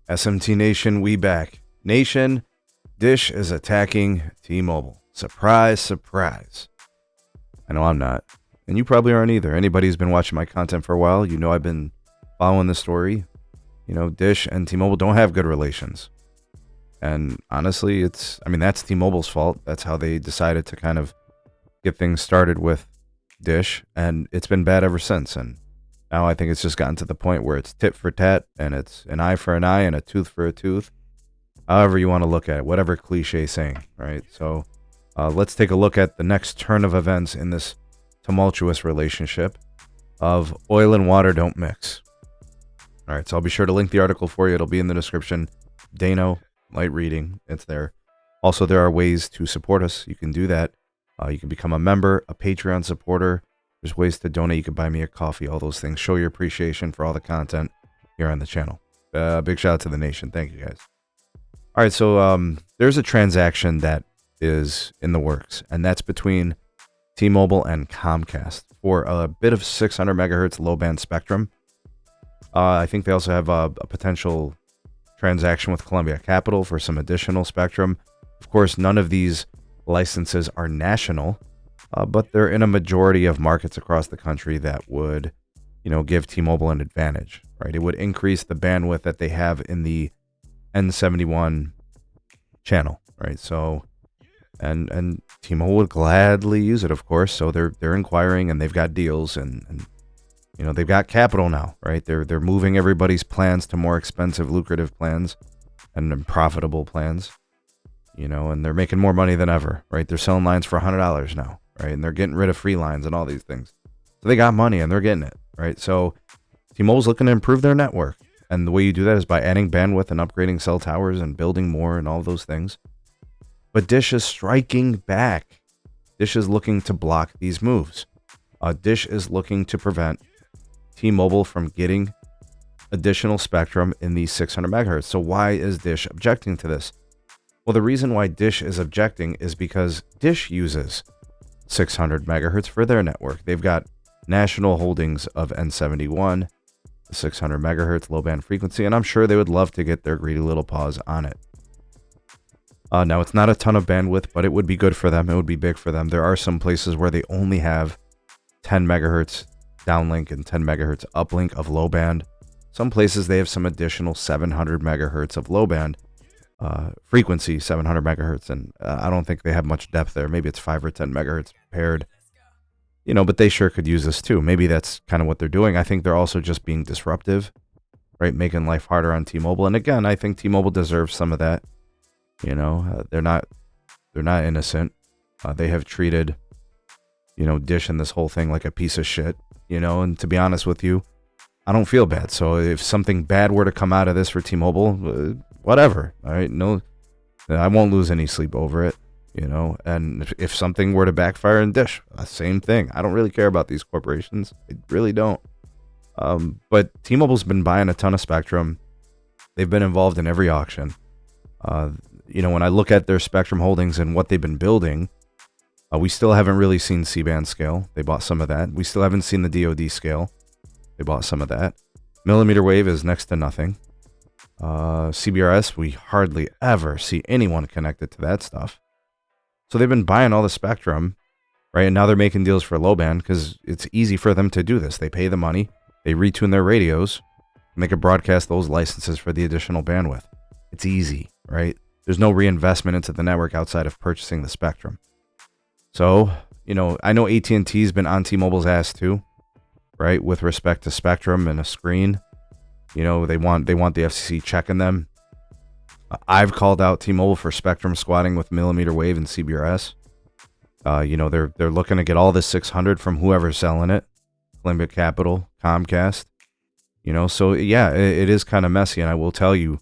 SMT Nation, we back. Nation, Dish is attacking T-Mobile. Surprise, surprise. I know I'm not. And you probably aren't either. Anybody who's been watching my content for a while, you know I've been following the story. You know, Dish and T-Mobile don't have good relations. And honestly, that's T-Mobile's fault. That's how they decided to kind of get things started with Dish. And it's been bad ever since. And now I think it's just gotten to the point where it's tit for tat, and it's an eye for an eye and a tooth for a tooth. However you want to look at it, whatever cliche saying, right? So let's take a look at the next turn of events in this tumultuous relationship of oil and water don't mix. All right, so I'll be sure to link the article for you. It'll be in the description. Dano, light reading, it's there. Also, there are ways to support us. You can do that. You can become a member, a Patreon supporter. There's ways to donate. You can buy me a coffee, all those things. Show your appreciation for all the content here on the channel. Big shout out to the nation. Thank you, guys. All right, so there's a transaction that is in the works, and that's between T-Mobile and Comcast for a bit of 600 megahertz low-band spectrum. I think they also have a potential transaction with Columbia Capital for some additional spectrum. Of course, none of these licenses are national, but they're in a majority of markets across the country that would, give T-Mobile an advantage, right? It would increase the bandwidth that they have in the N71 channel, right? So, and T-Mobile would gladly use it, of course. So they're inquiring, and they've got deals, and they've got capital now, right? They're moving everybody's plans to more expensive, lucrative plans and profitable plans, and they're making more money than ever, right? They're selling lines for $100 now, right? And they're getting rid of free lines and all these things. So they got money and they're getting it, right? So T-Mobile's looking to improve their network. And the way you do that is by adding bandwidth and upgrading cell towers and building more and all those things. But Dish is striking back. Dish is looking to block these moves. Dish is looking to prevent T-Mobile from getting additional spectrum in the 600 megahertz. So why is Dish objecting to this? Well, the reason why Dish is objecting is because Dish uses 600 megahertz for their network. They've got national holdings of N71, 600 megahertz low band frequency, and I'm sure they would love to get their greedy little paws on it. Now, it's not a ton of bandwidth, but it would be good for them. It would be big for them. There are some places where they only have 10 megahertz downlink and 10 megahertz uplink of low band. Some places they have some additional 700 megahertz of low band frequency, 700 megahertz, and I don't think they have much depth there. Maybe it's 5 or 10 megahertz paired. But they sure could use this too. Maybe that's kind of what they're doing. I think they're also just being disruptive, right? Making life harder on T-Mobile. And again, I think T-Mobile deserves some of that. They're not innocent. They have treated, Dish and this whole thing like a piece of shit, and to be honest with you, I don't feel bad. So if something bad were to come out of this for T-Mobile, whatever. All right. No, I won't lose any sleep over it. And if something were to backfire in Dish, same thing. I don't really care about these corporations. I really don't. But T-Mobile's been buying a ton of spectrum. They've been involved in every auction. When I look at their spectrum holdings and what they've been building, we still haven't really seen C-band scale. They bought some of that. We still haven't seen the DoD scale. They bought some of that. Millimeter wave is next to nothing. CBRS, we hardly ever see anyone connected to that stuff. So they've been buying all the spectrum, right? And now they're making deals for low band because it's easy for them to do this. They pay the money, they retune their radios, and they can broadcast those licenses for the additional bandwidth. It's easy, right? There's no reinvestment into the network outside of purchasing the spectrum. So, I know AT&T's been on T-Mobile's ass too, right? With respect to spectrum and a screen. They want the FCC checking them. I've called out T-Mobile for spectrum squatting with millimeter wave and CBRS. They're looking to get all this 600 from whoever's selling it. Columbia Capital, Comcast. So yeah, it is kind of messy. And I will tell you,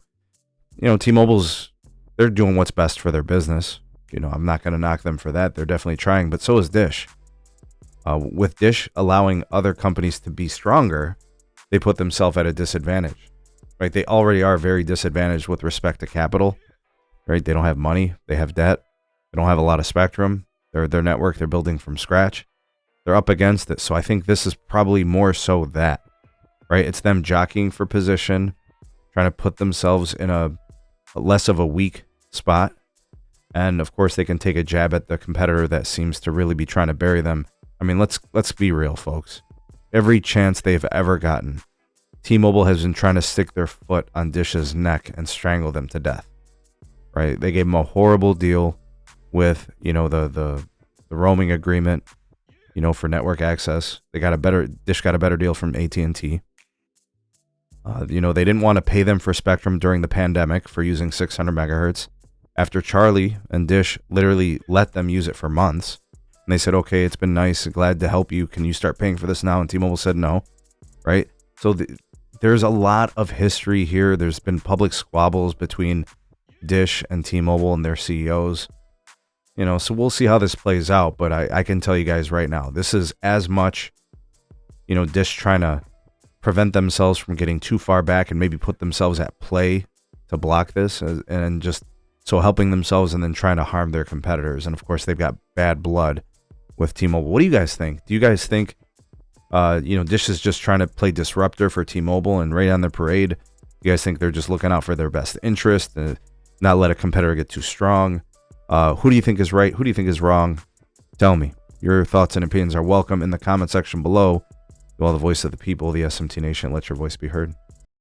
T-Mobile's, they're doing what's best for their business. I'm not going to knock them for that. They're definitely trying, but so is Dish. With Dish allowing other companies to be stronger, they put themselves at a disadvantage. Right, they already are very disadvantaged with respect to capital. Right, they don't have money, they have debt, they don't have a lot of spectrum. Their network they're building from scratch. They're up against it, so I think this is probably more so that. Right, it's them jockeying for position, trying to put themselves in a less of a weak spot. And of course, they can take a jab at the competitor that seems to really be trying to bury them. I mean, let's be real, folks. Every chance they've ever gotten, T-Mobile has been trying to stick their foot on Dish's neck and strangle them to death. Right? They gave them a horrible deal with, the roaming agreement, for network access. Dish got a better deal from AT&T. They didn't want to pay them for spectrum during the pandemic for using 600 megahertz. After Charlie and Dish literally let them use it for months. And they said, okay, it's been nice. Glad to help you. Can you start paying for this now? And T-Mobile said no. Right? So there's a lot of history here. There's been public squabbles between Dish and T-Mobile and their CEOs. So we'll see how this plays out. But I can tell you guys right now, this is as much, Dish trying to prevent themselves from getting too far back and maybe put themselves at play to block this, and just so helping themselves and then trying to harm their competitors. And of course, they've got bad blood with T-Mobile. What do you guys think? Do you guys think, Dish is just trying to play disruptor for T-Mobile and rain on the parade? You guys think they're just looking out for their best interest and not let a competitor get too strong? Who do you think is right? Who do you think is wrong? Tell me. Your thoughts and opinions are welcome in the comment section below. You are the voice of the people, the SMT Nation. Let your voice be heard.